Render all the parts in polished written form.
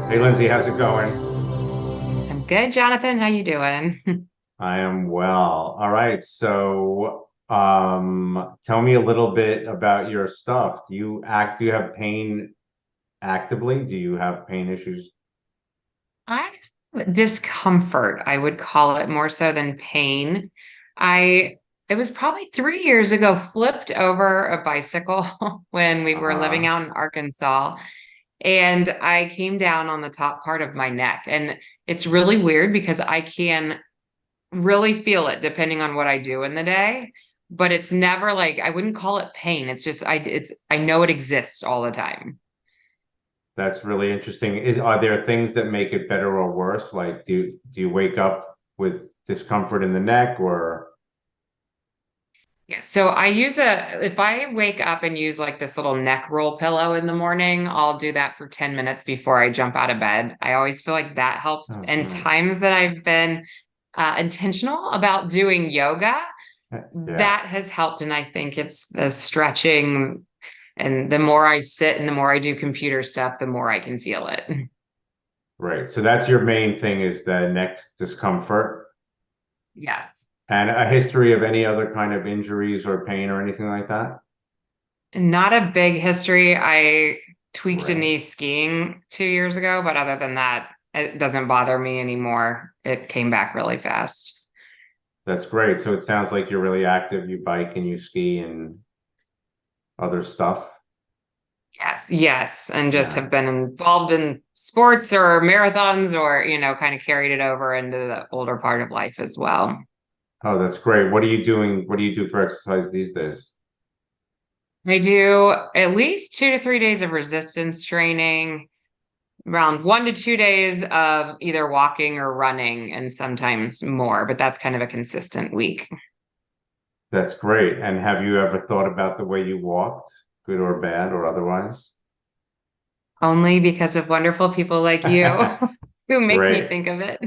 Hey Lindsay, how's it going? I'm good, Jonathan. How you doing? I am well. All right, so tell me a little bit about your stuff. Do you have pain actively? Do you have pain issues? I discomfort, I would call it more so than pain. I it was probably 3 years ago, flipped over a bicycle when we were living Uh-huh. out in Arkansas, and I came down on the top part of my neck. And it's really weird because I can really feel it depending on what I do in the day, but it's never like I wouldn't call it pain. It's just I know it exists all the time. That's really interesting. Are there things that make it better or worse? Like do you wake up with discomfort in the neck or Yeah, so if I wake up and use like this little neck roll pillow in the morning, I'll do that for 10 minutes before I jump out of bed. I always feel like that helps. And Mhm. times that I've been intentional about doing yoga, Yeah, that has helped. And I think it's the stretching. And the more I sit and the more I do computer stuff, the more I can feel it. right. So that's your main thing is the neck discomfort Yeah. and a history of any other kind of injuries or pain or anything like that? Not a big history. I tweaked a Right. knee skiing 2 years ago, but other than that, it doesn't bother me anymore. It came back really fast. That's great. So it sounds like you're really active. You bike and you ski and other stuff. Yes, yes. And just Yeah. have been involved in sports or marathons or, kind of carried it over into the older part of life as well. Oh, that's great. What are you doing? What do you do for exercise these days? I do at least 2 to 3 days of resistance training, around 1 to 2 days of either walking or running, and sometimes more, but that's kind of a consistent week. That's great. And have you ever thought about the way you walked, good or bad or otherwise? Only because of wonderful people like you who make me Great. think of it.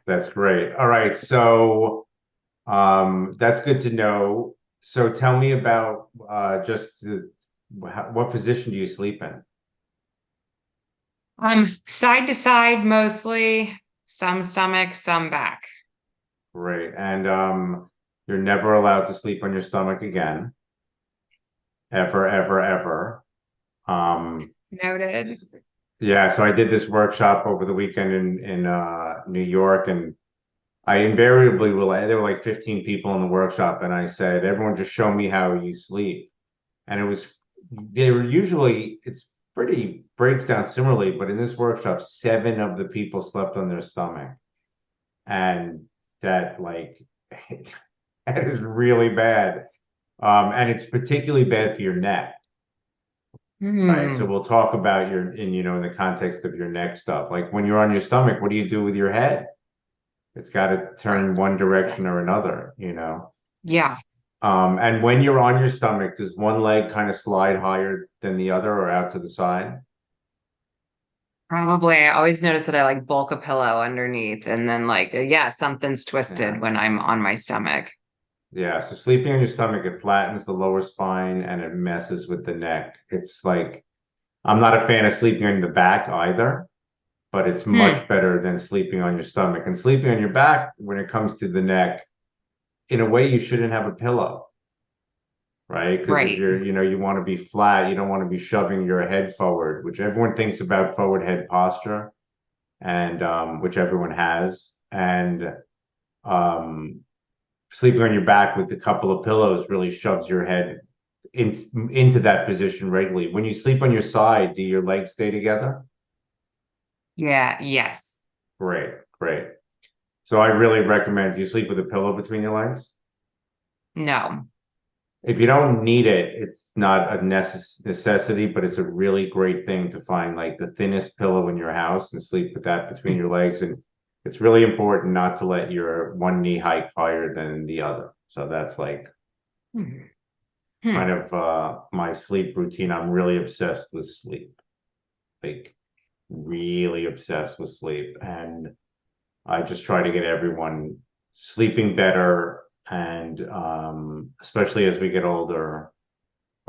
That's great. All right. So that's good to know. So tell me about what position do you sleep in? Side to side mostly, some stomach, some back. Great. And you're never allowed to sleep on your stomach again, ever, ever, ever. Um, Noted. yeah, so I did this workshop over the weekend in New York, and I invariably will. There were like 15 people in the workshop, and I said, "Everyone, just show me how you sleep." And they were usually it's pretty breaks down similarly, but in this workshop, seven of the people slept on their stomach, and that like that is really bad. And it's particularly bad for your neck. Right. So Hmm. we'll talk about in the context of your neck stuff. Like when you're on your stomach, what do you do with your head? It's got to Right. turn one direction or another. Yeah, And when you're on your stomach, does one leg kind of slide higher than the other or out to the side? probably. I always notice that I like bulk a pillow underneath, and then yeah, something's twisted Yeah. when I'm on my stomach. Yeah. So sleeping on your stomach, it flattens the lower spine and it messes with the neck. It's like, I'm not a fan of sleeping on the back either, but it's Hmm. much better than sleeping on your stomach. And sleeping on your back, when it comes to the neck, in a way, you shouldn't have a pillow, right? Because if Right. you want to be flat, you don't want to be shoving your head forward, which everyone thinks about forward head posture, and which everyone has. And um, sleeping on your back with a couple of pillows really shoves your head into that position regularly. When you sleep on your side, do your legs stay together? Yeah. Yes. Great, great. So I really recommend you sleep with a pillow between your legs. No. If you don't need it, it's not a necessity, but it's a really great thing to find like the thinnest pillow in your house and sleep with that between your legs. And it's really important not to let your one knee hike higher than the other. So that's like Hmm. kind Hmm. of my sleep routine. I'm really obsessed with sleep, like really obsessed with sleep. And I just try to get everyone sleeping better. And especially as we get older,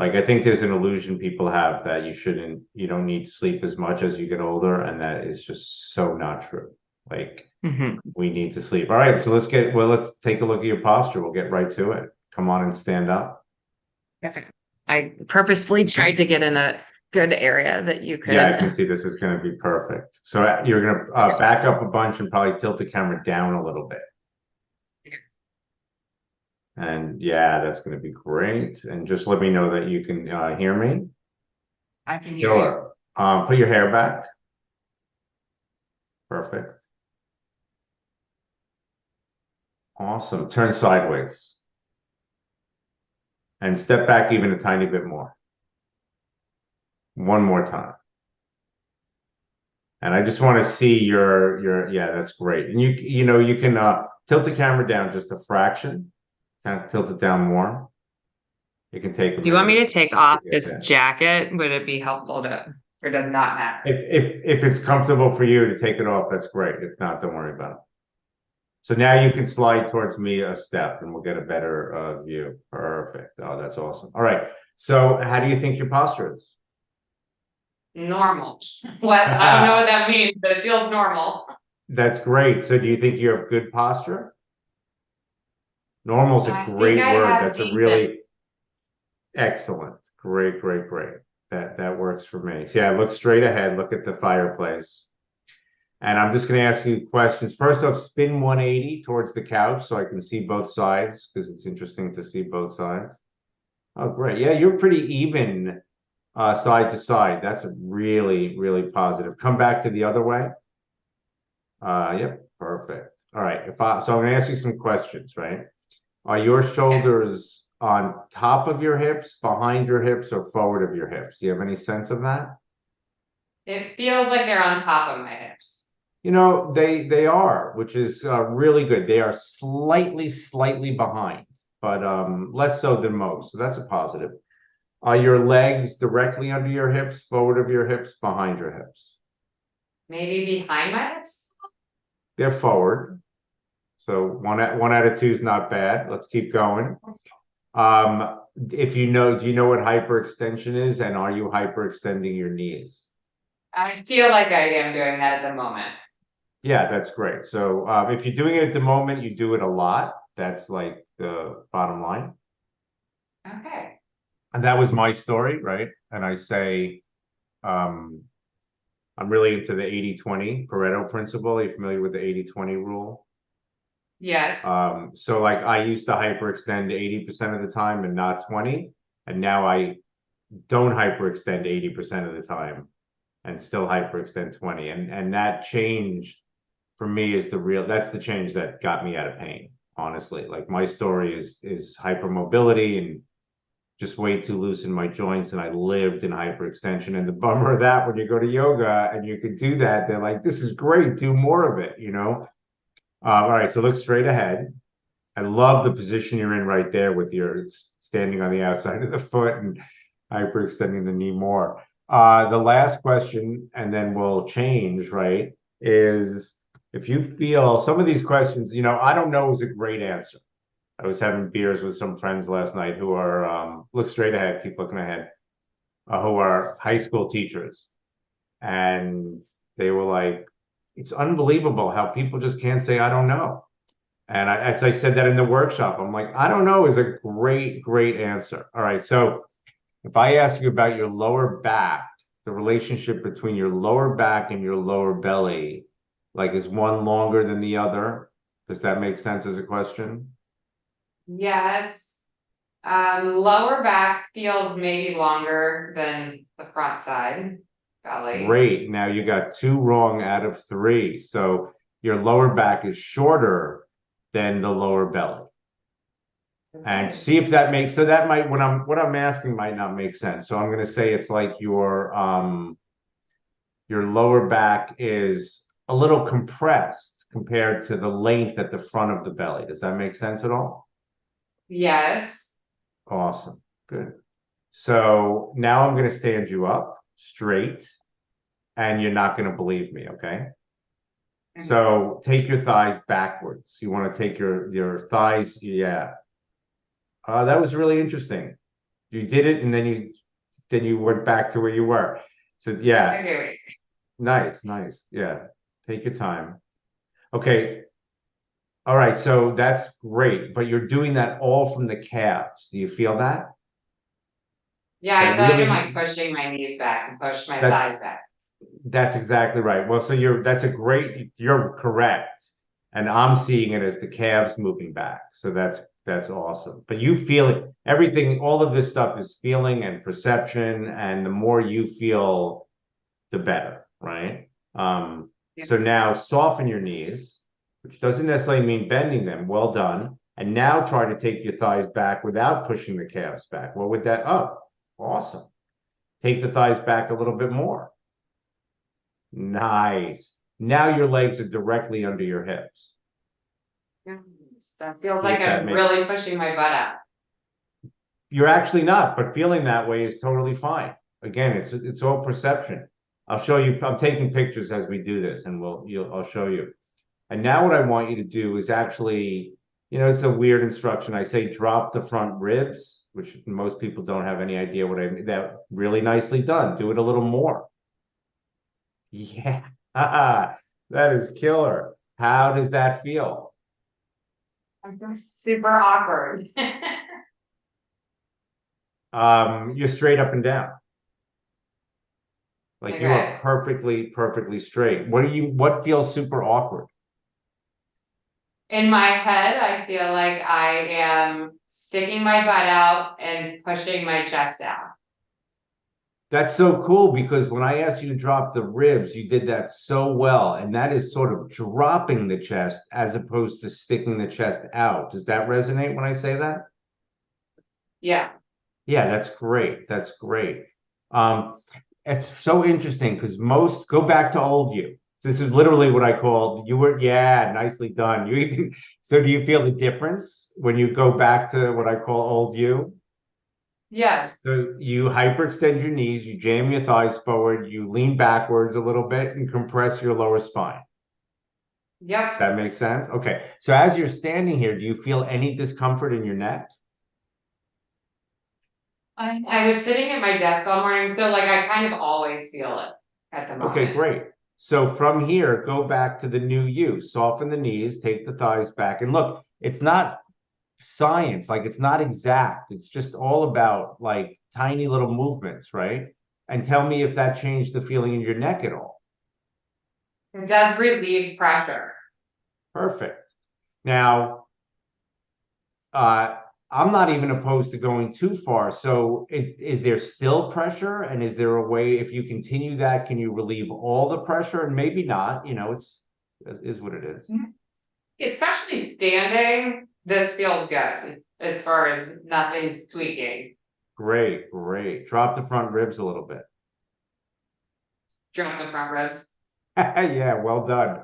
Like I think there's an illusion people have that you don't need to sleep as much as you get older, and that is just so not true. Like Hmm. we need to sleep. All right, so let's take a look at your posture. We'll get right to it. Come on and stand up. Okay. I purposefully tried to get in a good area that you Yeah, I could. can see this is going to be perfect. So you're going to back up a bunch and probably tilt the camera down a little bit. And yeah, that's going to be great. And just let me know that you can hear me. I can hear you. Sure. Put your hair back. Perfect. Awesome. Turn sideways and step back even a tiny bit more. One more time. And I just want to see yeah, that's great. And you can tilt the camera down just a fraction, kind of tilt it down more. It can take a Do you want me minute to take off to get this there. jacket? Would it be helpful to, or does not matter? If it's comfortable for you to take it off, that's great. If not, don't worry about it. So now you can slide towards me a step and we'll get a better view. Perfect. Oh, that's awesome. All right. So how do you think your posture is? Normal. What? I don't know what that means, but it feels normal. That's great. So do you think you have good posture? Normal is a I think great I word. have That's a decent. really excellent. Great, great, great. That works for me. So yeah, look straight ahead, look at the fireplace. And I'm just going to ask you questions. First off, spin 180 towards the couch so I can see both sides because it's interesting to see both sides. Oh, great. Yeah, you're pretty even side to side. That's a really, really positive. Come back to the other way. Yep, perfect. All right. So I'm going to ask you some questions, right? Are your shoulders on top of your hips, behind your hips, or forward of your hips? Do you have any sense of that? It feels like they're on top of my hips. They are, which is really good. They are slightly behind, but less so than most. So that's a positive. Are your legs directly under your hips, forward of your hips, behind your hips? Maybe behind my hips? They're forward. So one out of two is not bad. Let's keep going. If do you know what hyperextension is, and are you hyperextending your knees? I feel like I am doing that at the moment. Yeah, that's great. So if you're doing it at the moment, you do it a lot. That's like the bottom line. Okay. And that was my story, right? And I say, um, I'm really into the 80-20 Pareto principle. Are you familiar with the 80-20 rule? Yes. So like I used to hyperextend 80% of the time and not 20, and now I don't hyperextend 80% of the time and still hyperextend 20. And that change for me is that's the change that got me out of pain, honestly. Like my story is hypermobility and just way too loose in my joints, and I lived in hyperextension. And the bummer of that, when you go to yoga and you can do that, they're like, this is great, do more of it. All right, so look straight ahead. I love the position you're in right there with your standing on the outside of the foot and hyperextending the knee more. The last question, and then we'll change, right, is if you feel some of these questions, I don't know is a great answer. I was having beers with some friends last night who are, look straight ahead, keep looking ahead, who are high school teachers. And they were like, it's unbelievable how people just can't say, I don't know. And as I said that in the workshop, I'm like, I don't know is a great, great answer. All right. So if I ask you about your lower back, the relationship between your lower back and your lower belly, like is one longer than the other? Does that make sense as a question? Yes. Lower back feels maybe longer than the front side belly. Great. Now you got two wrong out of three. So your lower back is shorter than the lower belly. And Okay. see if that makes so that might what I'm asking might not make sense. So I'm going to say it's like your lower back is a little compressed compared to the length at the front of the belly. Does that make sense at all? Yes. Awesome. Good. So now I'm going to stand you up straight and you're not going to believe me, okay? Mhm. So take your thighs backwards. You want to take your thighs, yeah. That was really interesting. You did it, and then you went back to where you were. So yeah, Okay, wait. nice, nice. Yeah, take your time. Okay, all right. So that's great, but you're doing that all from the calves. Do you feel that? Yeah, I That feel like I'm like really pushing my knees back to push my that thighs back. That's exactly right. Well, so you're correct. And I'm seeing it as the calves moving back. So that's awesome. But you feel it, everything, all of this stuff is feeling and perception, and the more you feel, the better, right? Yeah. So now soften your knees, which doesn't necessarily mean bending them. Well done. And now try to take your thighs back without pushing the calves back. What would that? Oh, awesome. Take the thighs back a little bit more. Nice. Now your legs are directly under your hips. Yes, that feels See like if that I'm makes really pushing my butt out. You're actually not, but feeling that way is totally fine. Again, it's all perception. I'll show you. I'm taking pictures as we do this, and I'll show you. And now what I want you to do is actually, it's a weird instruction. I say drop the front ribs, which most people don't have any idea what I mean. That really nicely done. Do it a little more. Yeah. That is killer. How does that feel? I feel super awkward. You're straight up and down. Like you are Okay. perfectly straight. What feels super awkward? In my head, I feel like I am sticking my butt out and pushing my chest out. That's so cool because when I asked you to drop the ribs, you did that so well. And that is sort of dropping the chest as opposed to sticking the chest out. Does that resonate when I say that? Yeah. Yeah, that's great. That's great. Um, it's so interesting because most go back to old you. This is literally what I call you were, yeah, nicely done. You even, so do you feel the difference when you go back to what I call old you? Yes. So you hyperextend your knees, you jam your thighs forward, you lean backwards a little bit and compress your lower spine. Does Yep. that make sense? Okay. So as you're standing here, do you feel any discomfort in your neck? I was sitting at my desk all morning, so like I kind of always feel it at the Okay, moment. great. So from here, go back to the new you. Soften the knees, take the thighs back. And look, it's not science, like it's not exact. It's just all about like tiny little movements, right? And tell me if that changed the feeling in your neck at all. It does relieve pressure. Perfect. Now, uh, I'm not even opposed to going too far. So, is there still pressure? And is there a way, if you continue that, can you relieve all the pressure? And maybe not, it is what it is. Especially standing, this feels good as far as nothing's tweaking. Great, great. Drop the front ribs a little bit. Drop the front ribs. Yeah, well done.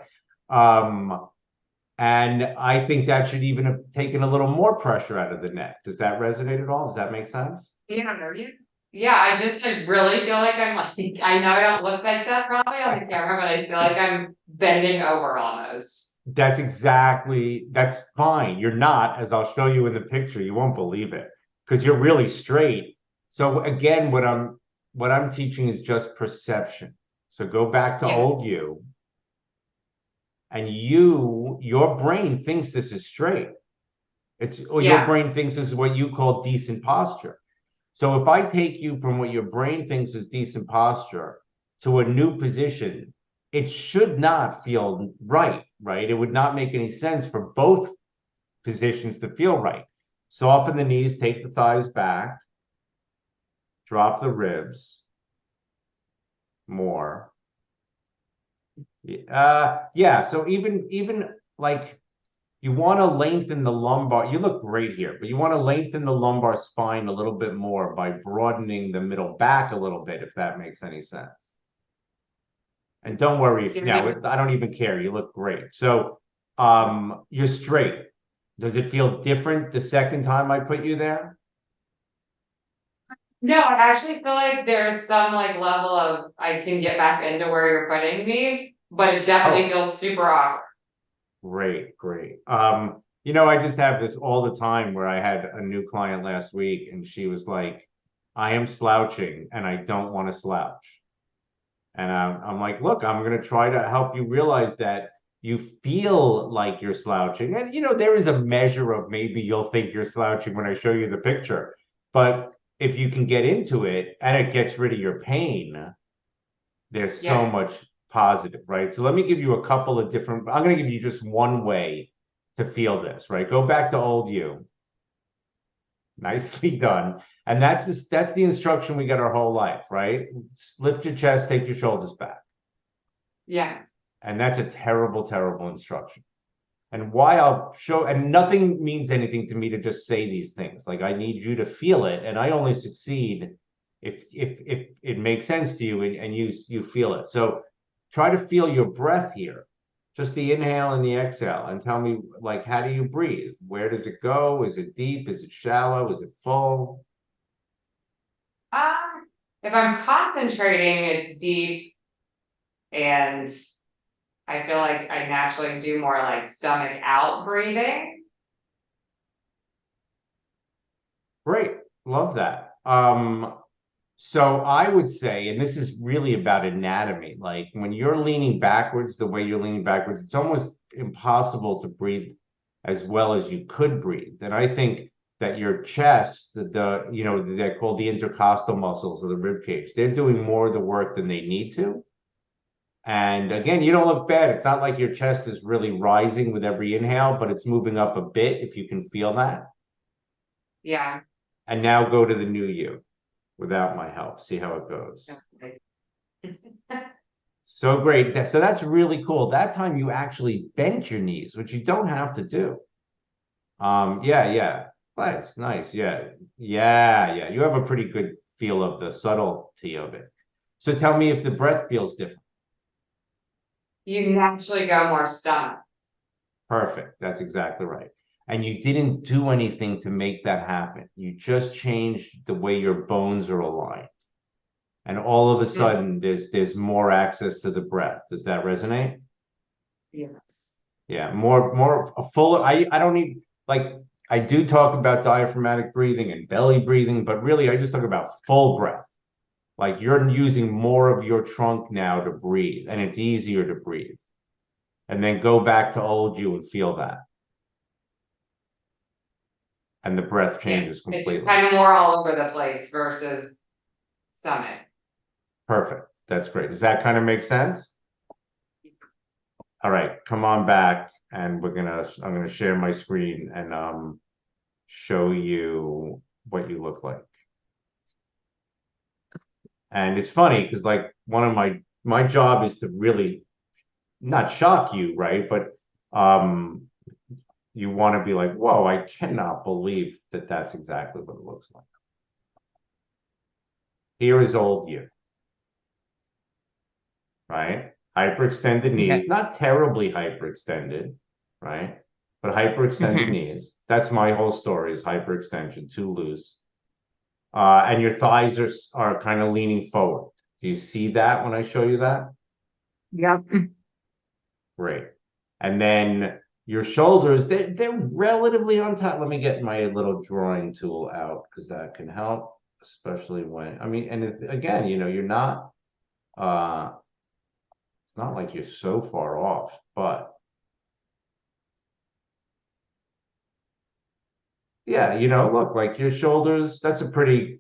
Um, and I think that should even have taken a little more pressure out of the neck. Does that resonate at all? Does that make sense? Yeah, yeah, I just I really feel like I'm like I know I don't look like that probably on the camera, but I feel like I'm bending over almost. That's fine. You're not, as I'll show you in the picture, you won't believe it because you're really straight. So again, what I'm teaching is just perception. So go back to Yeah, old you, and your brain thinks this is straight. Or your yeah, brain thinks this is what you call decent posture. So if I take you from what your brain thinks is decent posture to a new position, it should not feel right, right? It would not make any sense for both positions to feel right. Soften the knees, take the thighs back, drop the ribs more. Yeah. So even like you want to lengthen the lumbar. You look great here, but you want to lengthen the lumbar spine a little bit more by broadening the middle back a little bit, if that makes any sense. And don't worry if yeah. I don't even care. You look great. So you're straight. Does it feel different the second time I put you there? No, I actually feel like there's some like level of I can get back into where you're putting me, but it definitely Oh, feels super awkward. great, great. I just have this all the time where I had a new client last week and she was like, I am slouching and I don't want to slouch. And I'm like, look, I'm going to try to help you realize that you feel like you're slouching. And, there is a measure of maybe you'll think you're slouching when I show you the picture. But if you can get into it and it gets rid of your pain, there's so Yeah. much positive, right? So let me give you a couple of different, I'm going to give you just one way to feel this, right? Go back to old you. Nicely done. And that's the instruction we get our whole life, right? Lift your chest, take your shoulders back. Yeah. And that's a terrible, terrible instruction. And why I'll show, and nothing means anything to me to just say these things. Like I need you to feel it, and I only succeed if it makes sense to you and you feel it. So try to feel your breath here, just the inhale and the exhale, and tell me like how do you breathe? Where does it go? Is it deep? Is it shallow? Is it full? If I'm concentrating, it's deep, and I feel like I naturally do more like stomach out breathing. Great, love that. So I would say, and this is really about anatomy, like when you're leaning backwards, the way you're leaning backwards, it's almost impossible to breathe as well as you could breathe. And I think that your chest, they're called the intercostal muscles of the rib cage, they're doing more of the work than they need to. And again, you don't look bad. It's not like your chest is really rising with every inhale, but it's moving up a bit if you can feel that. Yeah. And now go to the new you without my help. See how it goes. Okay. So great. So that's really cool. That time you actually bent your knees, which you don't have to do. Yeah, yeah. Nice, nice. Yeah. Yeah, yeah. You have a pretty good feel of the subtlety of it. So tell me if the breath feels different. You naturally go more stomach. Perfect. That's exactly right. And you didn't do anything to make that happen. You just changed the way your bones are aligned. And all of a Mm, sudden there's more access to the breath. Does that resonate? yes. Yeah, more a full. I don't need like I do talk about diaphragmatic breathing and belly breathing, but really I just talk about full breath. Like you're using more of your trunk now to breathe, and it's easier to breathe. And then go back to old you and feel that, and the breath Yeah. changes It's just completely. kind of more all over the place versus stomach. Perfect. That's great. Does that kind of make sense? All right, come on back, and I'm gonna share my screen and show you what you look like. And it's funny because like one of my job is to really not shock you, right? But um you want to be like, whoa, I cannot believe that that's exactly what it looks like. Here is old you, right? Hyperextended Yeah. knees, not terribly hyperextended, right? But hyperextended Hmm. knees. That's my whole story is hyperextension, too loose. And your thighs are kind of leaning forward. Do you see that when I show you that? Yep. Great. And then your shoulders, they're relatively on top. Let me get my little drawing tool out because that can help, especially when I mean, and again, you're not it's not like you're so far off, but yeah, look, like your shoulders, that's a pretty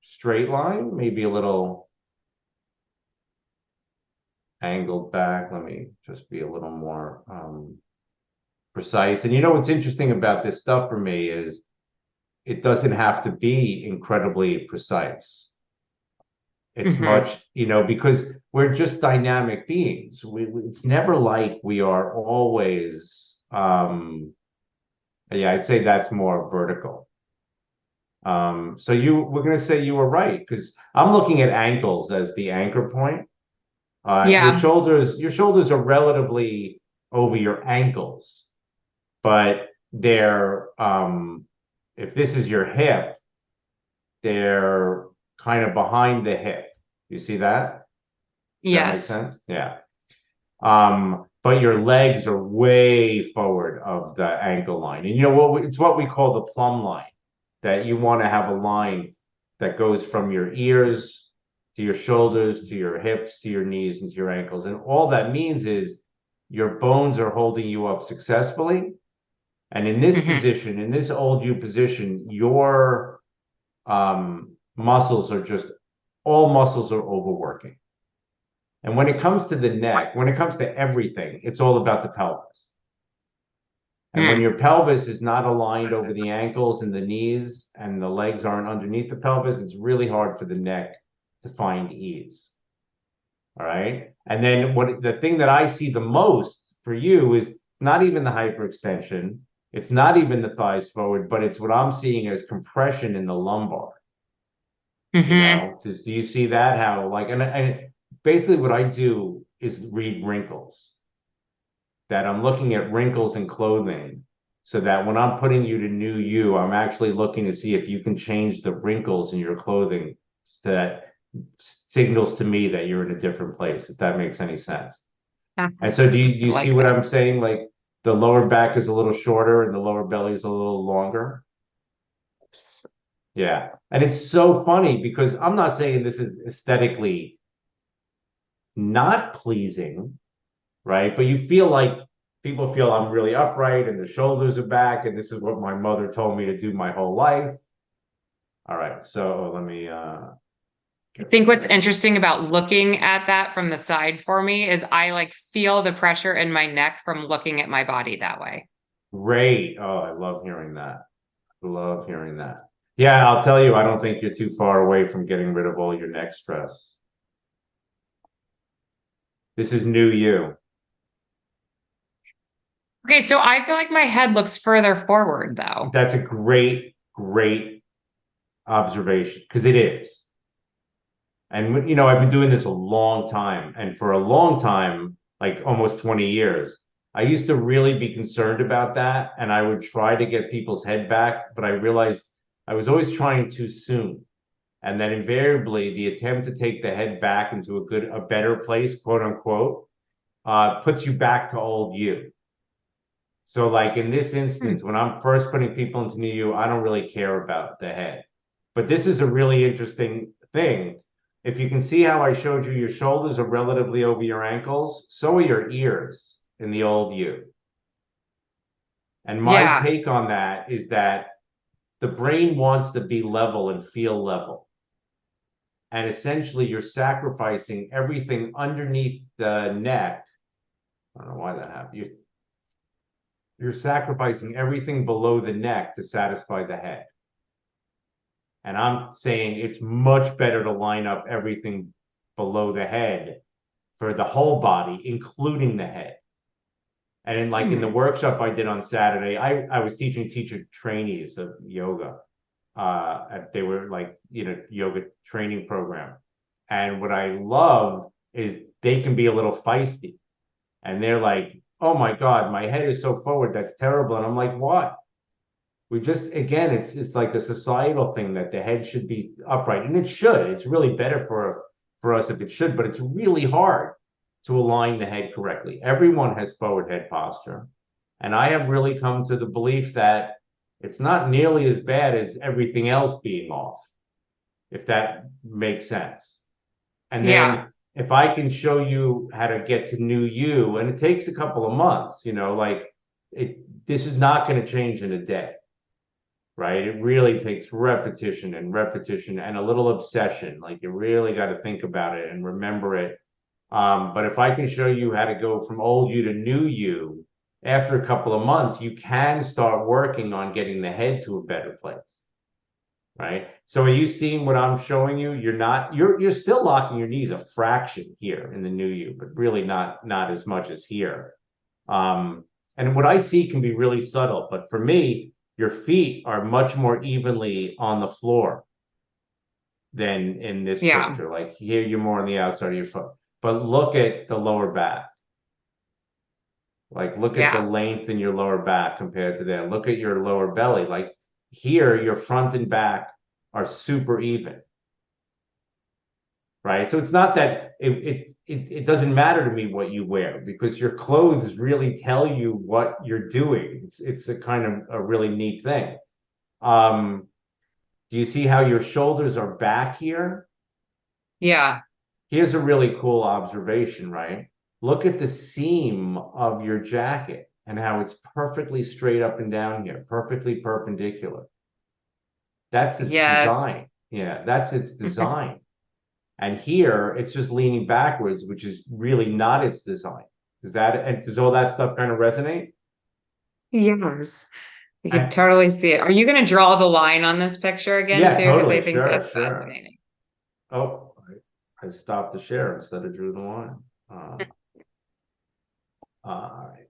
straight line, maybe a little angled back. Let me just be a little more precise. And what's interesting about this stuff for me is it doesn't have to be incredibly precise. It's Hmm. much, because we're just dynamic beings. It's never like we are always, yeah, I'd say that's more vertical. So we're going to say you were right because I'm looking at ankles as the anchor point. Yeah. Your shoulders are relatively over your ankles, but if this is your hip, they're kind of behind the hip. You see that? Does that make Yes. sense? Yeah. But your legs are way forward of the ankle line. And it's what we call the plumb line, that you want to have a line that goes from your ears to your shoulders, to your hips, to your knees, and to your ankles. And all that means is your bones are holding you up successfully. And in this Hmm. position, in this old you position, your muscles are just, all muscles are overworking. And when it comes to the neck, when it comes to everything, it's all about the pelvis. And when Mm. your pelvis is not aligned over the ankles and the knees and the legs aren't underneath the pelvis, it's really hard for the neck to find ease. All right. And then what the thing that I see the most for you is not even the hyperextension, it's not even the thighs forward, but it's what I'm seeing as compression in the lumbar. You Hmm. know, do you see that? How like, and basically what I do is read wrinkles, that I'm looking at wrinkles in clothing so that when I'm putting you to new you, I'm actually looking to see if you can change the wrinkles in your clothing that signals to me that you're in a different place, if that makes any sense. I And so do you see like what that. I'm saying? Like the lower back is a little shorter and the lower belly is a little longer. Yeah. And it's so funny because I'm not saying this is aesthetically not pleasing, right? But you feel like people feel I'm really upright and the shoulders are back, and this is what my mother told me to do my whole life. All right, so let me I get rid think of what's that. interesting about looking at that from the side for me is I like feel the pressure in my neck from looking at my body that way. Great. Oh, I love hearing that. Love hearing that. Yeah, I'll tell you, I don't think you're too far away from getting rid of all your neck stress. This is new you. Okay, so I feel like my head looks further forward though. That's a great observation because it is. And you know, I've been doing this a long time, and for a long time, like almost 20 years, I used to really be concerned about that, and I would try to get people's head back, but I realized I was always trying too soon. And then invariably the attempt to take the head back into a better place, quote unquote, puts you back to old you. So like in this Hmm. instance, when I'm first putting people into new you, I don't really care about the head. But this is a really interesting thing. If you can see how I showed you your shoulders are relatively over your ankles, so are your ears in the old you. And my Yeah, take on that is that the brain wants to be level and feel level. And essentially, you're sacrificing everything underneath the neck. I don't know why that happened. You're sacrificing everything below the neck to satisfy the head. And I'm saying it's much better to line up everything below the head for the whole body, including the head. And in like in the hmm. workshop I did on Saturday, I was teaching teacher trainees of yoga. They were like, you know, yoga training program. And what I love is they can be a little feisty. And they're like, oh my God, my head is so forward, that's terrible. And I'm like, what? We just again, it's like a societal thing that the head should be upright, and it should. It's really better for us if it should, but it's really hard to align the head correctly. Everyone has forward head posture, and I have really come to the belief that it's not nearly as bad as everything else being off, if that makes sense. And Yeah, then if I can show you how to get to new you, and it takes a couple of months, you know, like it, this is not going to change in a day, right? It really takes repetition and a little obsession. Like you really got to think about it and remember it. But if I can show you how to go from old you to new you after a couple of months, you can start working on getting the head to a better place, right? So are you seeing what I'm showing you? You're still locking your knees a fraction here in the new you, but really not as much as here. Um, and what I see can be really subtle, but for me, your feet are much more evenly on the floor than in this yeah, picture. Like here, you're more on the outside of your foot. But look at the lower back. Like look at the yeah, length in your lower back compared to that. Look at your lower belly. Like here, your front and back are super even, right? So it's not that it doesn't matter to me what you wear because your clothes really tell you what you're doing. It's a kind of a really neat thing. Um, Do you see how your shoulders are back here? Yeah. Here's a really cool observation, right? Look at the seam of your jacket and how it's perfectly straight up and down here, perfectly perpendicular. That's its Yes. design. Yeah, that's its design. And here it's just leaning backwards, which is really not its design. Does that and does all that stuff kind of resonate? Yes. You could And totally see it. Are you going to draw the line on this picture again yeah, too? Because I totally. think Sure, that's sure. fascinating. Oh, I stopped the share instead of drew the line. All right.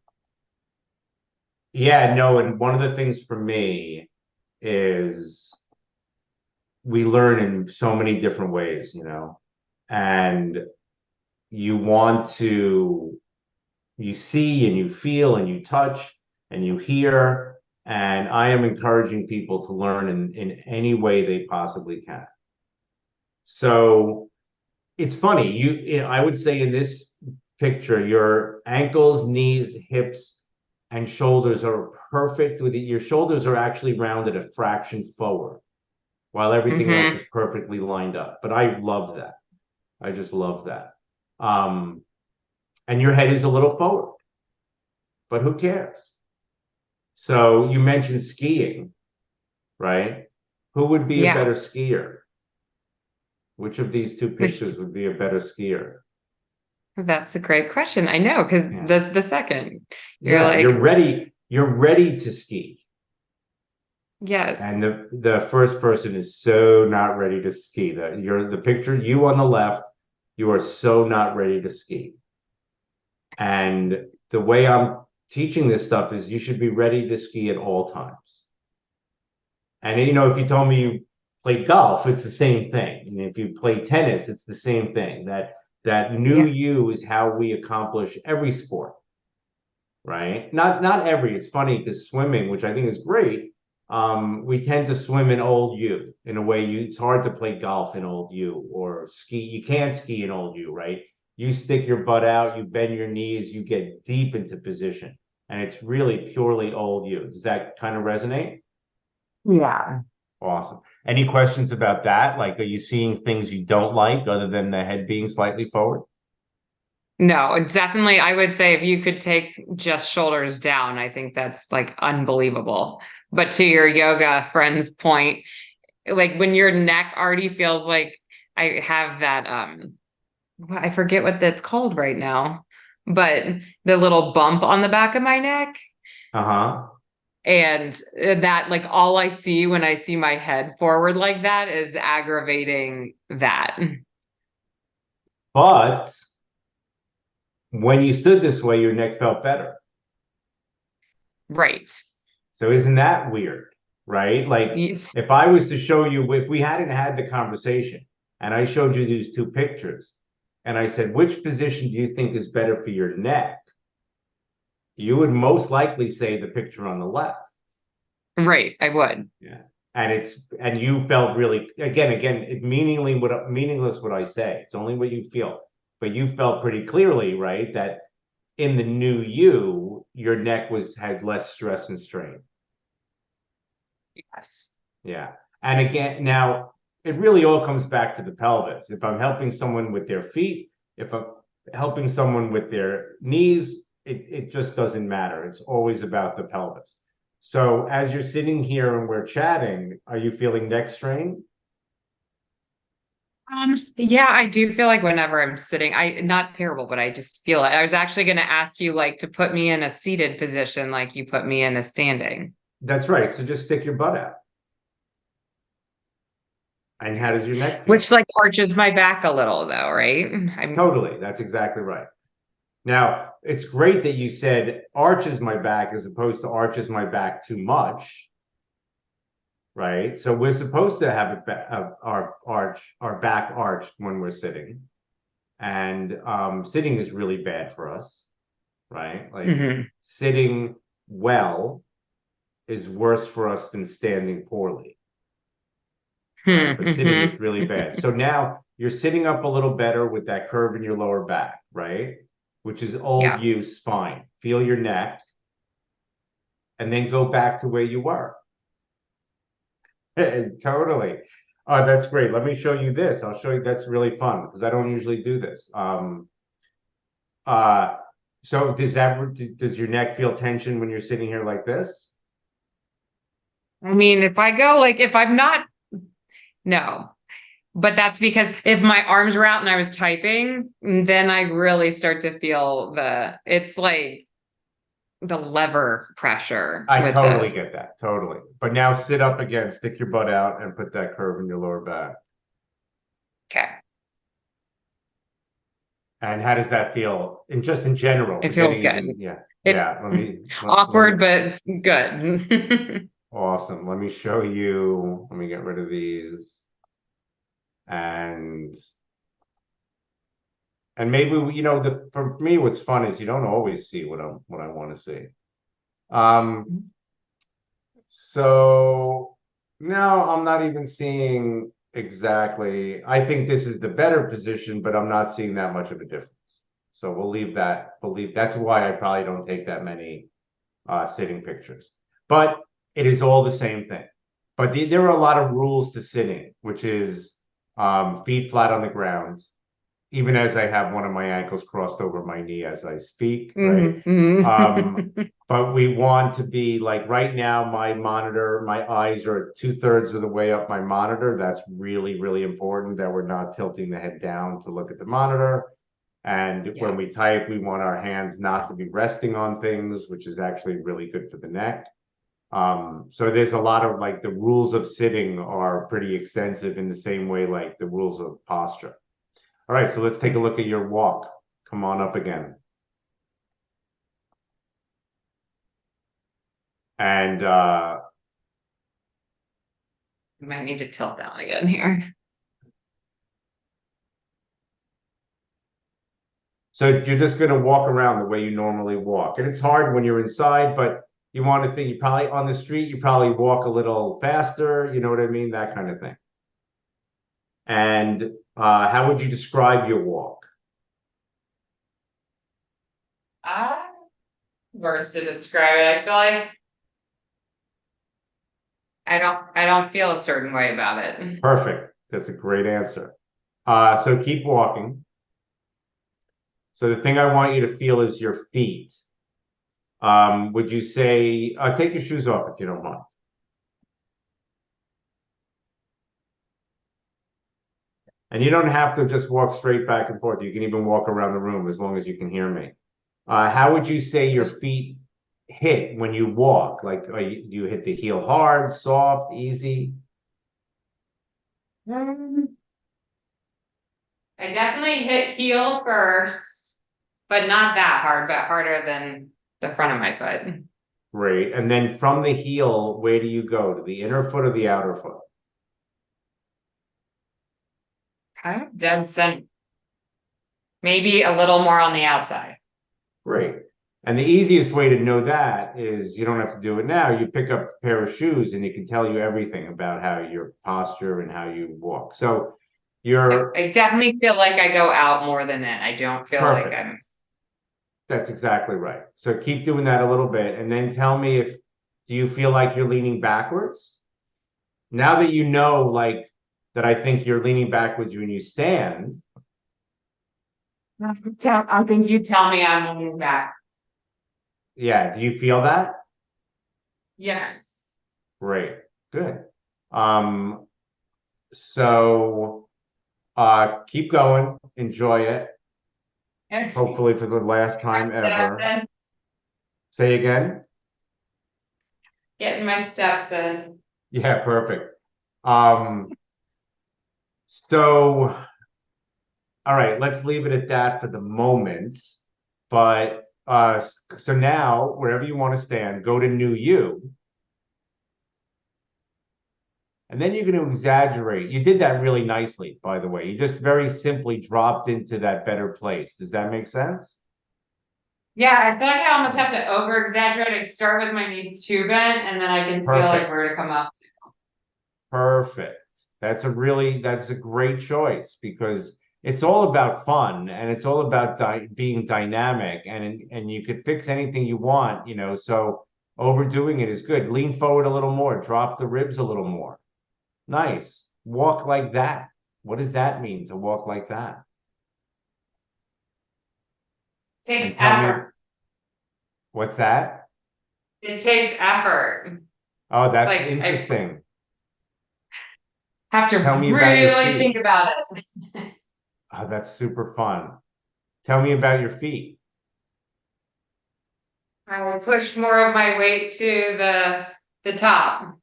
Yeah, no, and one of the things for me is we learn in so many different ways, and you want to, you see and you feel and you touch and you hear. And I am encouraging people to learn in any way they possibly can. So it's funny, I would say in this picture, your ankles, knees, hips, and shoulders are perfect with it. Your shoulders are actually rounded a fraction forward while everything else Hmm. is perfectly lined up. But I love that. I just love that. Um, and your head is a little forward, but who cares? So you mentioned skiing, right? Who would be a Yeah. better skier? Which of these two pictures would be a better skier? That's a great question. I know, because Yeah. the second you're Yeah, you're like, ready. You're ready to ski. yes. And the first person is so not ready to ski. The picture, you on the left, you are so not ready to ski. And the way I'm teaching this stuff is you should be ready to ski at all times. And if you told me you play golf, it's the same thing. And if you play tennis, it's the same thing. That new Yeah. you is how we accomplish every sport, right? Not every. It's funny because swimming, which I think is great, we tend to swim in old you in a way. It's hard to play golf in old you or ski. You can't ski in old you, right? You stick your butt out, you bend your knees, you get deep into position, and it's really purely old you. Does that kind of resonate? Yeah. Awesome. Any questions about that? Like, are you seeing things you don't like other than the head being slightly forward? No, definitely. I would say if you could take just shoulders down, I think that's like unbelievable. But to your yoga friend's point, like when your neck already feels like I have that, I forget what that's called right now, but the little bump on the back of my neck. Uh-huh. And that, like, all I see when I see my head forward like that is aggravating that. But when you stood this way, your neck felt better. Right. So isn't that weird, right? Like You- if I was to show you, if we hadn't had the conversation and I showed you these two pictures and I said, which position do you think is better for your neck? You would most likely say the picture on the left. Right, I would. Yeah. And you felt really again, meaningless what I say. It's only what you feel. But you felt pretty clearly, right, that in the new you, your neck had less stress and strain. Yes. Yeah. And again, now it really all comes back to the pelvis. If I'm helping someone with their feet, if I'm helping someone with their knees, it just doesn't matter. It's always about the pelvis. So as you're sitting here and we're chatting, are you feeling neck strain? Yeah, I do feel like whenever I'm sitting, not terrible, but I just feel it. I was actually going to ask you like to put me in a seated position like you put me in a standing. That's right. So just stick your butt out. And how does your neck Which feel? like arches my back a little though, right? I'm Totally. That's exactly right. Now, it's great that you said arches my back as opposed to arches my back too much, right? So we're supposed to have our back arched when we're sitting, and sitting is really bad for us, right? Like Mhm. sitting well is worse for us than standing poorly, right? But sitting is Mhm. really bad. So now you're sitting up a little better with that curve in your lower back, right? Which is old Yeah. you spine. Feel your neck and then go back to where you were. Totally. That's great. Let me show you this. I'll show you. That's really fun because I don't usually do this. Uh, so does your neck feel tension when you're sitting here like this? I mean, if I go like if I'm not, no. But that's because if my arms were out and I was typing, then I really start to feel it's like the lever pressure I with totally the, get that. Totally. But now sit up again, stick your butt out, and put that curve in your lower back. okay. And how does that feel? And just in general, It feels forgetting good. even, yeah, It yeah. Let me awkward, but good. awesome. Let me show you. Let me get rid of these. And maybe the for me what's fun is you don't always see what I want to see. Um so no, I'm not even seeing exactly. I think this is the better position, but I'm not seeing that much of a difference. So we'll leave that. Believe that's why I probably don't take that many sitting pictures. But it is all the same thing. But there are a lot of rules to sitting, which is feet flat on the ground, even as I have one of my ankles crossed over my knee as I speak, right? Hmm, hmm. But we want to be like right now, my monitor, my eyes are 2/3 of the way up my monitor. That's really, really important that we're not tilting the head down to look at the monitor. And when Yeah. we type, we want our hands not to be resting on things, which is actually really good for the neck. So there's a lot of like the rules of sitting are pretty extensive in the same way like the rules of posture. All right, so let's take a look at your walk. Come on up again. And You might need to tilt down again here. so you're just going to walk around the way you normally walk. And it's hard when you're inside, but you want to think you probably on the street, you probably walk a little faster, you know what I mean? That kind of thing. And how would you describe your walk? Ah, words to describe it. I feel like I don't feel a certain way about it. Perfect. That's a great answer. So keep walking. So the thing I want you to feel is your feet. Would you say, take your shoes off if you don't mind? And you don't have to just walk straight back and forth. You can even walk around the room as long as you can hear me. How would you say your Oops. feet hit when you walk? Like, do you hit the heel hard, soft, easy? Mm, I definitely hit heel first, but not that hard, but harder than the front of my foot. Great. And then from the heel, where do you go? To the inner foot or the outer foot? Okay. Dead center. Maybe a little more on the outside. Great. And the easiest way to know that is you don't have to do it now. You pick up a pair of shoes and it can tell you everything about how your posture and how you walk. So you're I definitely feel like I go out more than in. I don't feel like perfect. I'm That's exactly right. So keep doing that a little bit and then tell me if do you feel like you're leaning backwards? Now that you know like that I think you're leaning backwards when you stand, I think you tell me I'm moving back. yeah, do you feel that? Yes. Great. Good. Um, so keep going, enjoy it. Getting Hopefully for the last my time steps ever. in. Say again? Getting my steps in. Yeah, perfect. Um, so all right, let's leave it at that for the moment. But so now wherever you want to stand, go to new you. And then you're going to exaggerate. You did that really nicely, by the way. You just very simply dropped into that better place. Does that make sense? Yeah, I feel like I almost have to over exaggerate. I start with my knees too bent and then I can feel like Perfect. where to come up to. Perfect. That's a great choice because it's all about fun and it's all about being dynamic and you could fix anything you want, so overdoing it is good. Lean forward a little more, drop the ribs a little more. Nice. Walk like that. What does that mean to walk like that? Takes And tell me, effort. what's that? It takes effort. Oh, that's Like I interesting. have to Tell me about your really think feet. about it. Oh, that's super fun. Tell me about your feet. I will push more of my weight to the top.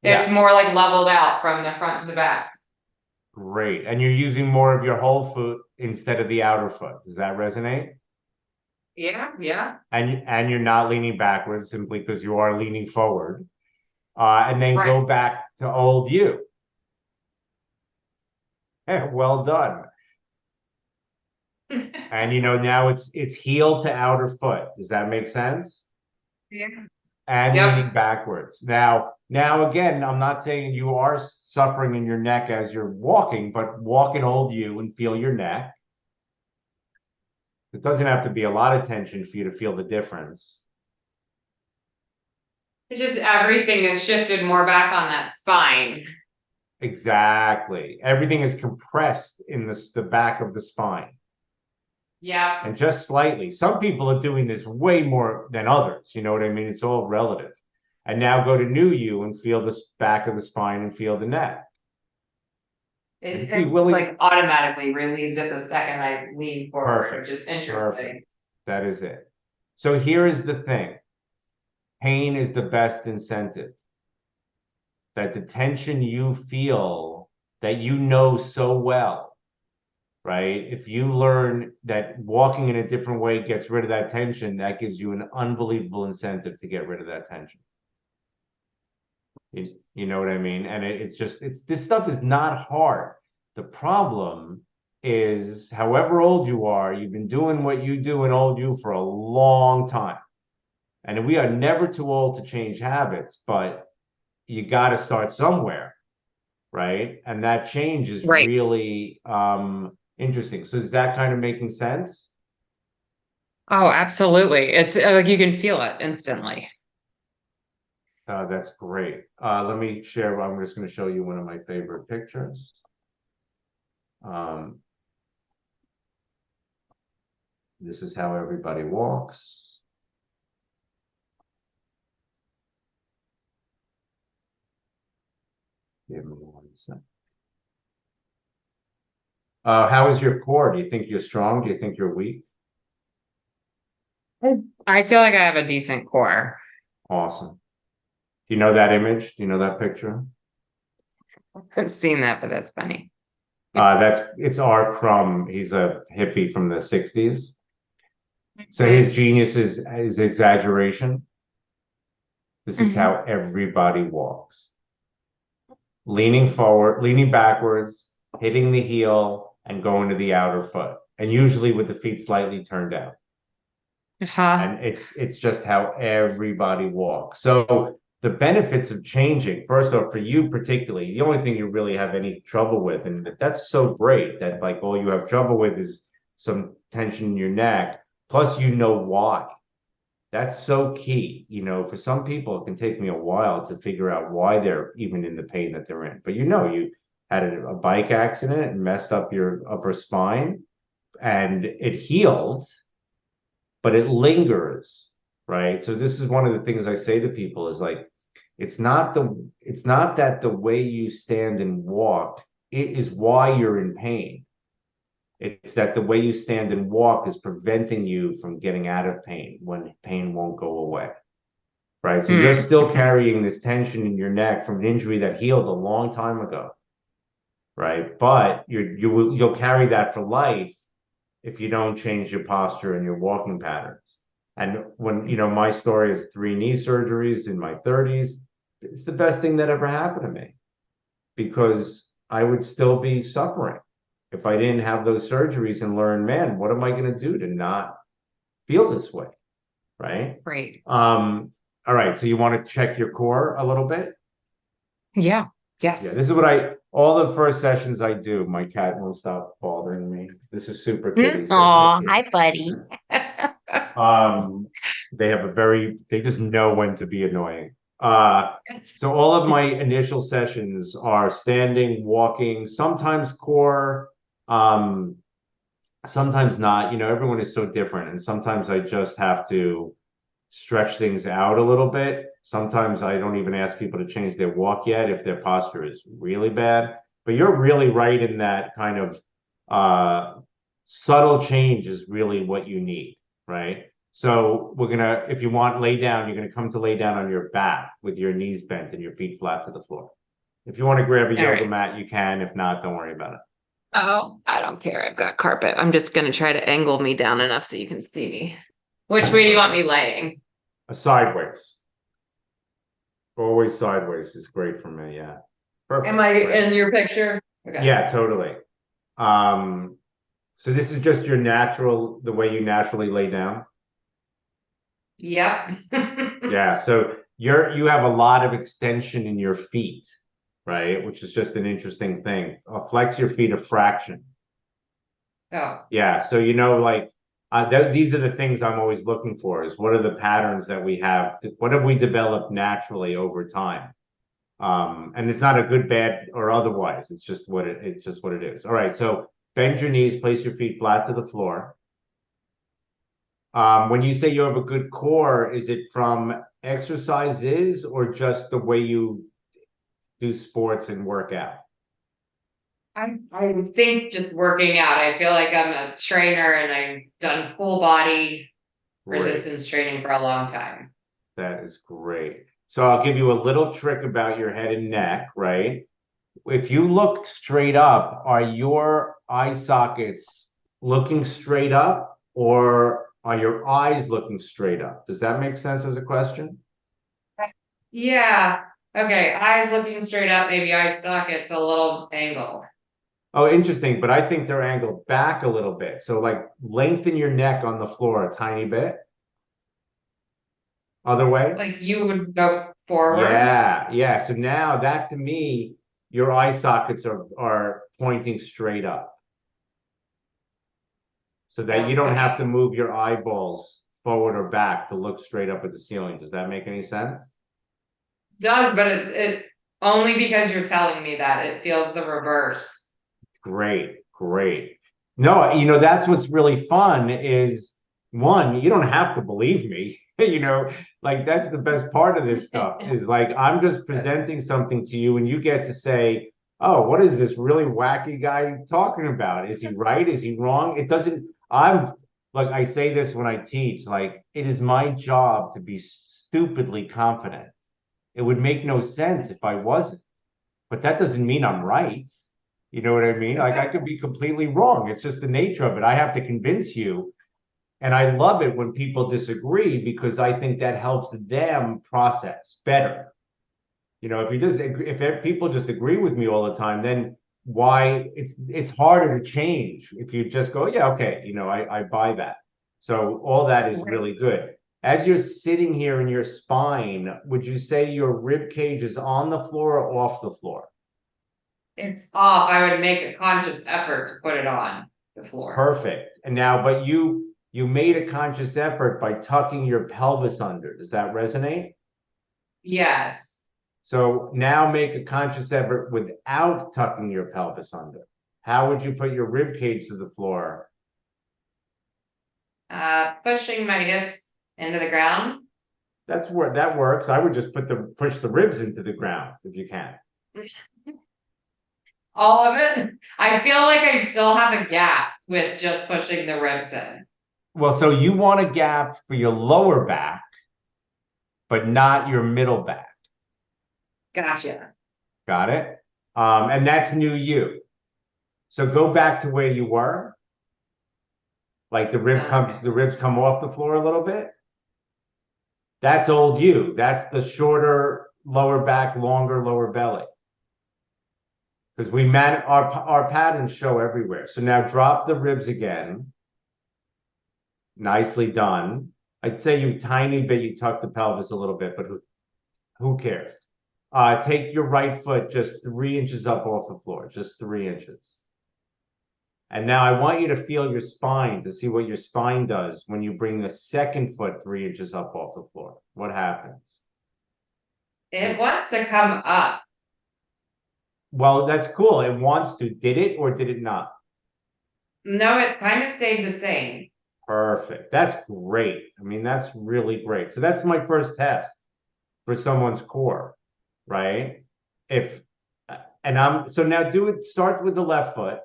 It's Yeah, more like leveled out from the front to the back. great. And you're using more of your whole foot instead of the outer foot. Does that resonate? Yeah, yeah. And you're not leaning backwards simply because you are leaning forward. And then Right. go back to old you. Well done. And now it's heel to outer foot. Does that make sense? Yeah. And leaning Yep. backwards. Now again, I'm not saying you are suffering in your neck as you're walking, but walk and hold you and feel your neck. It doesn't have to be a lot of tension for you to feel the difference. It's just everything is shifted more back on that spine. Exactly. Everything is compressed in the back of the spine Yep. and just slightly. Some people are doing this way more than others. You know what I mean? It's all relative. And now go to new you and feel the back of the spine and feel the neck. And be It willing. like automatically relieves it the second I lean forward, Perfect. which is Perfect. interesting. That is it. So here is the thing. Pain is the best incentive. That the tension you feel that you know so well, right? If you learn that walking in a different way gets rid of that tension, that gives you an unbelievable incentive to get rid of that tension. You know what I mean? And it's just it's this stuff is not hard. The problem is, however old you are, you've been doing what you do in old you for a long time. And we are never too old to change habits, but you got to start somewhere, right? And that change is Right. really interesting. So is that kind of making sense? Oh, absolutely. It's like you can feel it instantly. That's great. Let me share. I'm just going to show you one of my favorite pictures. Um, this is how everybody walks. Give me one second. How is your core? Do you think you're strong? Do you think you're weak? I feel like I have a decent core. Awesome. Do you know that image? Do you know that picture? I haven't seen that, but that's funny. It's R. Crumb. He's a hippie from the 60s. So his Mhm. genius is exaggeration. This is Mhm. how everybody walks. Leaning forward, leaning backwards, hitting the heel, and going to the outer foot. And usually with the feet slightly turned out. Uh-huh. And it's just how everybody walks. So the benefits of changing, first off, for you particularly, the only thing you really have any trouble with, and that's so great that like all you have trouble with is some tension in your neck, plus you know why. That's so key. For some people, it can take me a while to figure out why they're even in the pain that they're in. But you had a bike accident and messed up your upper spine and it healed, but it lingers, right? So this is one of the things I say to people is like, it's not that the way you stand and walk, it is why you're in pain. It's that the way you stand and walk is preventing you from getting out of pain when pain won't go away. Right. So you're still Mm-hmm. carrying this tension in your neck from an injury that healed a long time ago. Right. But you'll carry that for life if you don't change your posture and your walking patterns. And when, my story is 3 knee surgeries in my 30s, it's the best thing that ever happened to me because I would still be suffering if I didn't have those surgeries and learn, man, what am I going to do to not feel this way? Right. Great. All right. So you want to check your core a little bit? Yeah. Yeah. Yes. This is what all the first sessions I do. My cat won't stop bothering me. This is Super Kitty. Say hi, Oh, kitty. hi, buddy. Um, they just know when to be annoying. Uh, so all of my initial sessions are standing, walking, sometimes core, um, sometimes not. You know, everyone is so different, and sometimes I just have to stretch things out a little bit. Sometimes I don't even ask people to change their walk yet if their posture is really bad. But you're really right in that kind of uh, subtle change is really what you need, right? So we're gonna, if you want, lay down. You're gonna come to lay down on your back with your knees bent and your feet flat to the floor. If you want to grab a All yoga right. mat, you can. If not, don't worry about it. Oh, I don't care. I've got carpet. I'm just gonna try to angle me down enough so you can see me. Which way do you want Perfect. me laying? Sideways. Always sideways is great for me. Yeah. Am I Perfect. Great. in your picture? Okay. Yeah, totally. Um, so this is just your natural, the way you naturally lay down. Yep. Yeah. So you have a lot of extension in your feet, right? Which is just an interesting thing. Flex your feet a fraction. Oh, Yeah. So like these are the things I'm always looking for is what are the patterns that we have? What have we developed naturally over time? And it's not a good, bad, or otherwise. It's just what it is. All right. So bend your knees, place your feet flat to the floor. When you say you have a good core, is it from exercises or just the way you do sports and work out? I think just working out. I feel like I'm a trainer and I've done full body Great. resistance training for a long time. That is great. So I'll give you a little trick about your head and neck, right? If you look straight up, are your eye sockets looking straight up or are your eyes looking straight up? Does that make sense as a question? Yeah. Okay. Eyes looking straight up, maybe eye sockets a little angled. Oh, interesting. But I think they're angled back a little bit. So like lengthen your neck on the floor a tiny bit. Other way. Like you would go forward. Yeah, yeah. So now that to me, your eye sockets are pointing straight up so that you That's don't have to funny. move your eyeballs forward or back to look straight up at the ceiling. Does that make any sense? Does, but it only because you're telling me that it feels the reverse. Great, great. No, that's what's really fun is one, you don't have to believe me. Like that's the best part of this stuff is like I'm just presenting something to you and you get to say, "Oh, what is this really wacky guy talking about? Is he right? Is he wrong?" It doesn't, I'm like I say this when I teach, like it is my job to be stupidly confident. It would make no sense if I wasn't, but that doesn't mean I'm right. You know what I mean? Like I could be completely wrong. It's just the nature of it. I have to convince you. And I love it when people disagree because I think that helps them process better. If people just agree with me all the time, then why it's harder to change if you just go, yeah, okay, I buy that. So all that is really good. As you're sitting here in your spine, would you say your rib cage is on the floor or off the floor? It's off. I would make a conscious effort to put it on the floor. Perfect. And now, but you made a conscious effort by tucking your pelvis under. Does that resonate? Yes. So now make a conscious effort without tucking your pelvis under. How would you put your rib cage to the floor? Pushing my hips into the ground. That's where that works. I would just push the ribs into the ground if you can. All of it. I feel like I still have a gap with just pushing the ribs in. Well, so you want a gap for your lower back, but not your middle back. Gotcha. Got it? And that's new you. So go back to where you were. Like Okay. the ribs come off the floor a little bit. That's old you. That's the shorter lower back, longer lower belly. Because our patterns show everywhere. So now drop the ribs again. Nicely done. I'd say you tuck the pelvis a little bit, but who cares? Take your right foot just 3 inches up off the floor, just 3 inches. And now I want you to feel your spine to see what your spine does when you bring the second foot 3 inches up off the floor. What happens? It wants to come up. Well, that's cool. It wants to. Did it or did it not? No, it kind of stayed the same. Perfect. That's great. I mean, that's really great. So that's my first test for someone's core, right? If and I'm so now do it, start with the left foot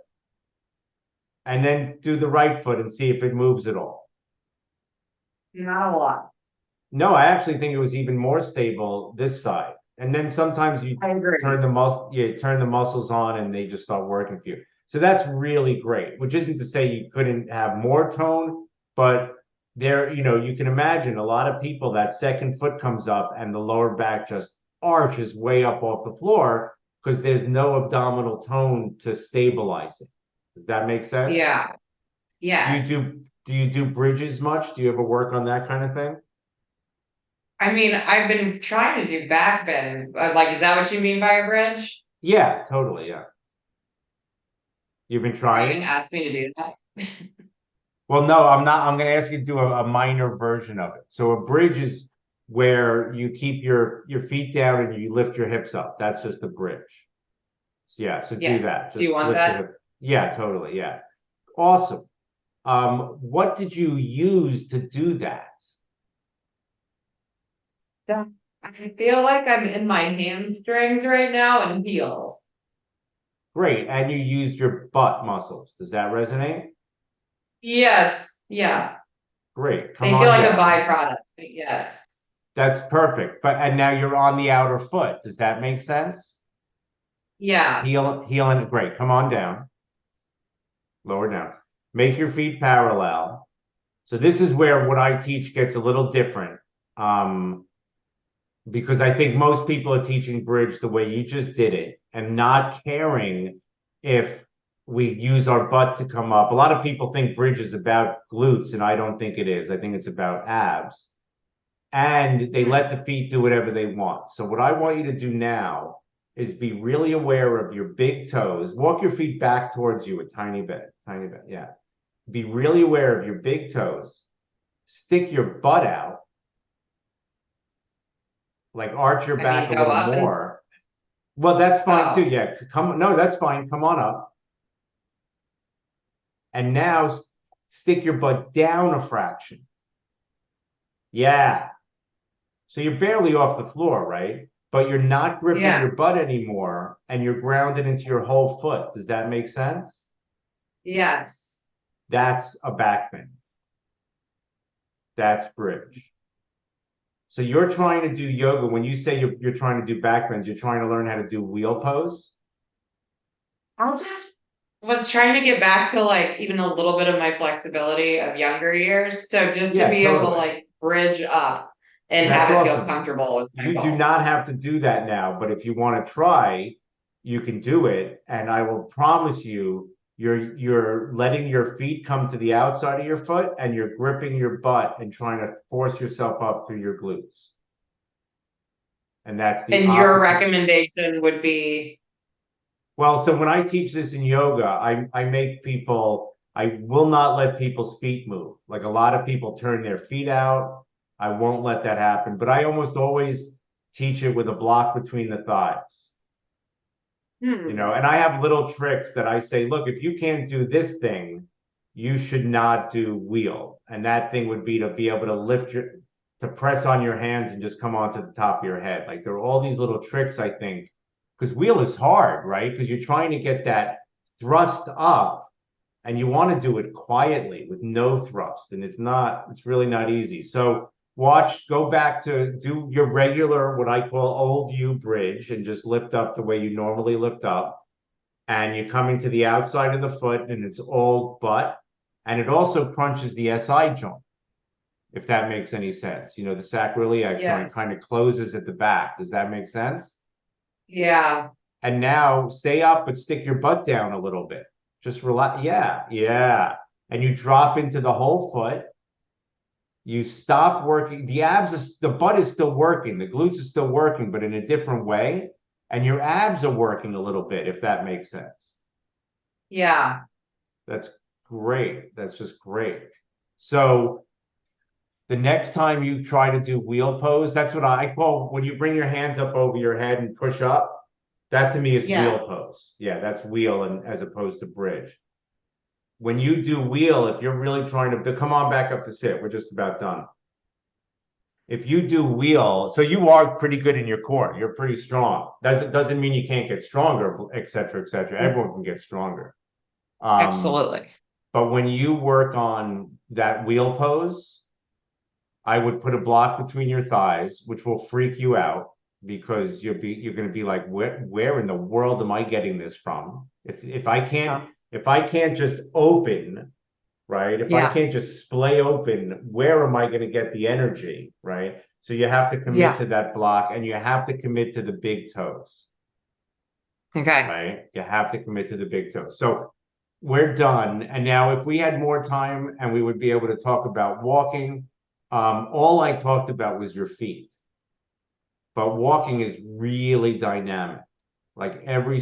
and then do the right foot and see if it moves at all. Not a lot. No, I actually think it was even more stable this side. And then sometimes you I agree. turn the muscles on and they just start working for you. So that's really great, which isn't to say you couldn't have more tone, but there, you can imagine a lot of people that second foot comes up and the lower back just arches way up off the floor because there's no abdominal tone to stabilize it. Does that make sense? Yeah. Do you Yes. do bridges much? Do you ever work on that kind of thing? I mean, I've been trying to do back bends. Like, is that what you mean by a bridge? Yeah, totally. Yeah. You've been Are you gonna trying? ask me to do that? Well, no, I'm not. I'm going to ask you to do a minor version of it. So a bridge is where you keep your feet down and you lift your hips up. That's just a bridge. So, yeah, so do Yes. that. Do you Just want lift your that? hip. Yeah, totally. Yeah. Awesome. What did you use to do that? Yeah. I feel like I'm in my hamstrings right now and heels. Great. And you used your butt muscles. Does that resonate? Yes. Yeah. Great. Come They feel on like a down. byproduct. But yes. That's perfect. But and now you're on the outer foot. Does that make sense? Yeah. Healing. Great. Come on down. Lower down. Make your feet parallel. So this is where what I teach gets a little different. Um, because I think most people are teaching bridge the way you just did it and not caring if we use our butt to come up. A lot of people think bridge is about glutes, and I don't think it is. I think it's about abs. And they let the feet do whatever they want. So what I want you to do now is be really aware of your big toes. Walk your feet back towards you a tiny bit. Yeah. Be really aware of your big toes. Stick your butt out, like arch your I back mean, a go little up and, more. Well, that's fine too. oh, Yeah. No, that's fine. Come on up. And now stick your butt down a fraction. Yeah. So you're barely off the floor, right? But you're not gripping yeah. your butt anymore and you're grounded into your whole foot. Does that make sense? Yes. That's a back bend. That's bridge. So you're trying to do yoga. When you say you're trying to do back bends, you're trying to learn how to do wheel pose. I just was trying to get back to like even a little bit of my flexibility of younger years. So just to Yeah, be able to totally. like bridge up and That's have it feel awesome. comfortable was my You do goal. not have to do that now, but if you want to try, you can do it. And I will promise you, you're letting your feet come to the outside of your foot and you're gripping your butt and trying to force yourself up through your glutes. And that's the And your opposite. recommendation would be, Well, so when I teach this in yoga, I make people, I will not let people's feet move. Like a lot of people turn their feet out. I won't let that happen, but I almost always teach it with a block between the thighs. hmm, And I have little tricks that I say, look, if you can't do this thing, you should not do wheel. And that thing would be to be able to to press on your hands and just come onto the top of your head. Like there are all these little tricks, I think, because wheel is hard, right? Because you're trying to get that thrust up and you want to do it quietly with no thrust. And it's really not easy. So go back to do your regular, what I call old U bridge and just lift up the way you normally lift up. And you're coming to the outside of the foot and it's all butt. And it also crunches the SI joint, if that makes any sense. The sacroiliac joint yes, kind of closes at the back. Does that make sense? yeah, And now stay up, but stick your butt down a little bit. Just relax. Yeah, yeah. And you drop into the whole foot. You stop working. The butt is still working. The glutes are still working, but in a different way. And your abs are working a little bit, if that makes sense. yeah. That's great. That's just great. So The next time you try to do wheel pose, that's what I call when you bring your hands up over your head and push up. That to me is Yeah. wheel pose. Yeah, that's wheel and as opposed to bridge. When you do wheel, if you're really trying to come on back up to sit, we're just about done. If you do wheel, so you are pretty good in your core. You're pretty strong. That doesn't mean you can't get stronger, et cetera, et cetera. Everyone can get stronger. Um, Absolutely. but when you work on that wheel pose, I would put a block between your thighs, which will freak you out because you're going to be like, where in the world am I getting this from? Yeah. If I can't just open, right? If I Yeah. can't just splay open, where am I going to get the energy, right? So you have to commit Yeah. to that block and you have to commit to the big toes, Okay. right? You have to commit to the big toes. So we're done. And now, if we had more time and we would be able to talk about walking, all I talked about was your feet, but walking is really dynamic. Like every,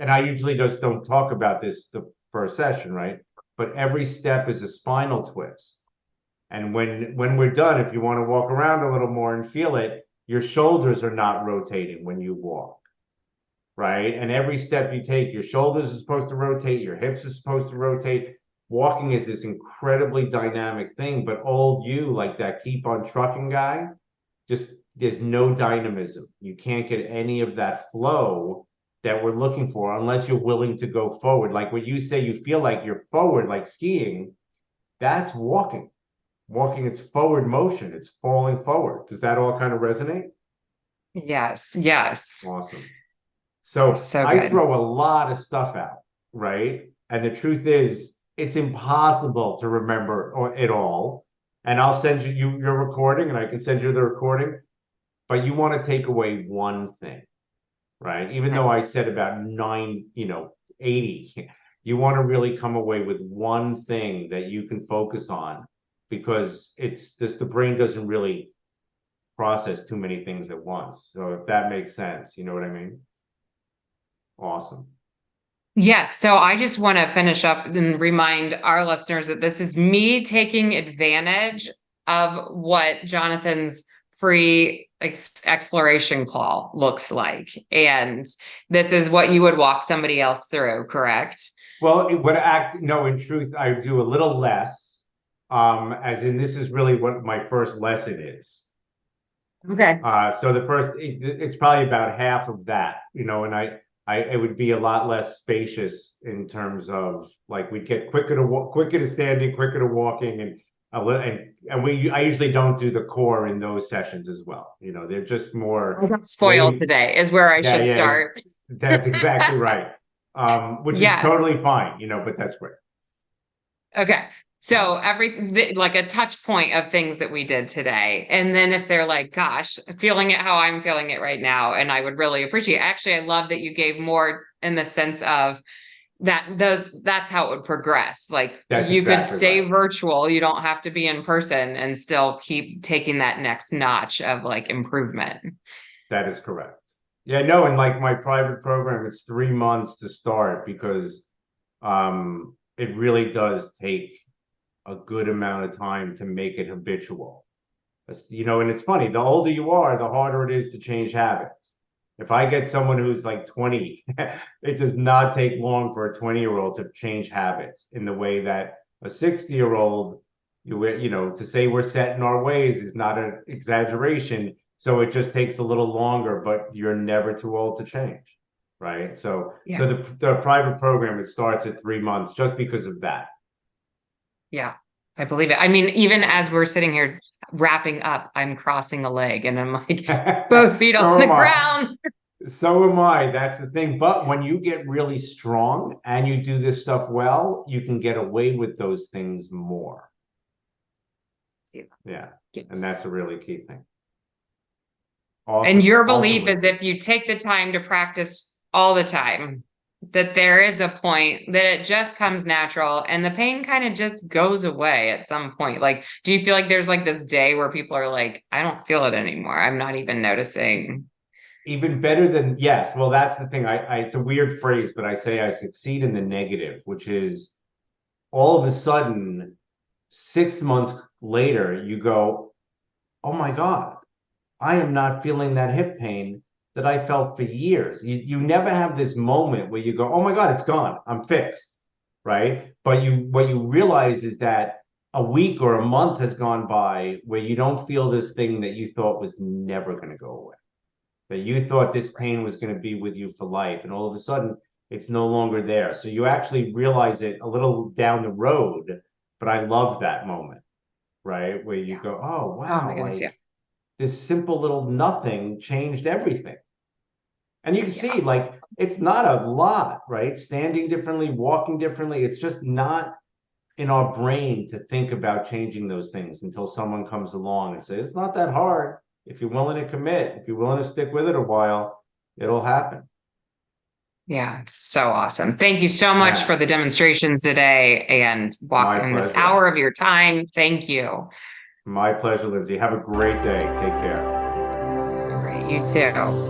and I usually just don't talk about this the first session, right? But every step is a spinal twist. And when we're done, if you want to walk around a little more and feel it, your shoulders are not rotating when you walk, right? And every step you take, your shoulders are supposed to rotate, your hips are supposed to rotate. Walking is this incredibly dynamic thing, but old you, like that keep on trucking guy, just there's no dynamism. You can't get any of that flow that we're looking for unless you're willing to go forward. Like when you say you feel like you're forward, like skiing, that's walking. Walking, it's forward motion, it's falling forward. Does that all kind of resonate? Yes. Yes. Awesome. So So I good. throw a lot of stuff out, right? And the truth is, it's impossible to remember it all. And I'll send you your recording, and I can send you the recording. But you want to take away one thing, right? Even though I said about 80, you want to really come away with one thing that you can focus on because it's just the brain doesn't really process too many things at once. So if that makes sense, you know what I mean? Awesome. Yes, so I just want to finish up and remind our listeners that this is me taking advantage of what Jonathan's free exploration call looks like. And this is what you would walk somebody else through, correct? Well, no, in truth, I do a little less. As in this is really what my first lesson is. Okay. So it's probably about half of that, and it would be a lot less spacious in terms of like we'd get quicker to standing, quicker to walking, and I usually don't do the core in those sessions as well. They're just I more got spoiled way, today, is where I yeah, should yeah, start. that's exactly right. Which is Yes. totally fine, but that's great. Okay. So Awesome. every like a touch point of things that we did today. And then if they're like, gosh, feeling it how I'm feeling it right now, and I would really appreciate. Actually, I love that you gave more in the sense of that's how it would progress. Like That's you could exactly stay right. virtual, you don't have to be in person and still keep taking that next notch of like improvement. That is correct. Yeah, no, and like my private program, it's 3 months to start because it really does take a good amount of time to make it habitual. And it's funny, the older you are, the harder it is to change habits. If I get someone who's like 20, it does not take long for a 20-year-old to change habits in the way that a 60-year-old, to say we're set in our ways is not an exaggeration. So it just takes a little longer, but you're never too old to change, right? So Yeah. the private program, it starts at 3 months just because of that. Yeah. I believe it. I mean, even as Awesome. we're sitting here wrapping up, I'm crossing a leg and I'm like both feet on So the am I. ground. So am I. That's the thing. But when you get really strong and you do this stuff well, you can get away with those things more. Yeah. And that's Yes. a really key thing. And Awesome. your Awesome, belief is Lindsey. if you take the time to practice all the time, that there is a point that it just comes natural and the pain kind of just goes away at some point. Like, do you feel like there's like this day where people are like, I don't feel it anymore? I'm not even noticing. Even better than yes. Well, that's the thing. It's a weird phrase, but I say I succeed in the negative, which is all of a sudden 6 months later, you go, oh my God, I am not feeling that hip pain that I felt for years. You never have this moment where you go, oh my God, it's gone. I'm fixed. Right. But what you realize is that a week or a month has gone by where you don't feel this thing that you thought was never going to go away, that you thought this pain was going to be with you for life. And all of a sudden, it's no longer there. So you actually realize it a little down the road. But I love that moment, right? Where you Yeah. go, oh, Oh my wow, goodness. Yeah. like this simple little nothing changed everything. And you can Yeah. see, like, it's not a lot, right? Standing differently, walking differently. It's just not in our brain to think about changing those things until someone comes along and says, it's not that hard. If you're willing to commit, if you're willing to stick with it a while, it'll happen. Yeah, it's so awesome. Thank you so much for Ah, the demonstrations today and my walking this hour pleasure. of your time. Thank you. My pleasure, Lindsay. Have a great day. Take care. All right, you too.